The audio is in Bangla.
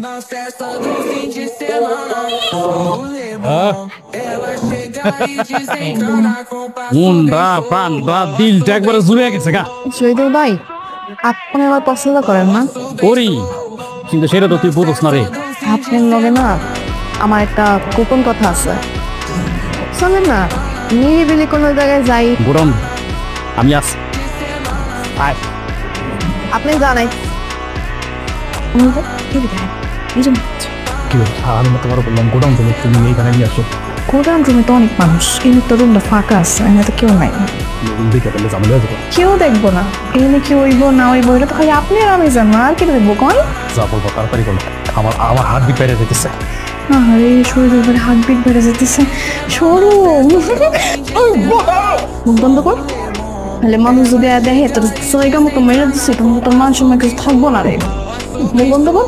Na festa do fim de semana, rolê bom. Ela chega e desencana com passo Munda প্রাণটা দিলটা একবারে জুড়ে গেছে গা। শহীদুল ভাই, আপনি আমার পছন্দ করেন না? করি, কিন্তু সেটা তো তুই বুঝোস না রে। আপনার লগে না আমার একটা গোপন কথা আছে, চলেন না নিরিবিলি কোনো জায়গায় যাই। বুড়ন, আমি আছি। আয়। আপনি জানাই কি হলো? আমি তোমার বললাম গোডাউন তুমি তুমি এইখানে নিয়ে আসো। গোদাম রুমে তো অনেক মানুষ, কিন্তু তো রুমটা ফাঁকা আছে, এখানে তো কেউ নাই। দেখে ফেললে ঝামেলা হয়ে যাবে। কেউ দেখবো না, এখানে কি হইব না হইব এটা তো খালি আপনি আর আমি জানো, আর কি দেখবো কন? যা বলবো তাড়াতাড়ি বলো, আমার আমার হাত বিট বাইরে যেতেছে। আরে শরীরের উপরে হার্টবিট বেড়ে যেতেছে, সরু মুখ বন্ধ কর, তাহলে মানুষ যদি দেখে তোর জায়গা মতো মেরে দিচ্ছে, তোর মান সম্মান কিছু থাকবো না রে। মুখ বন্ধ কর।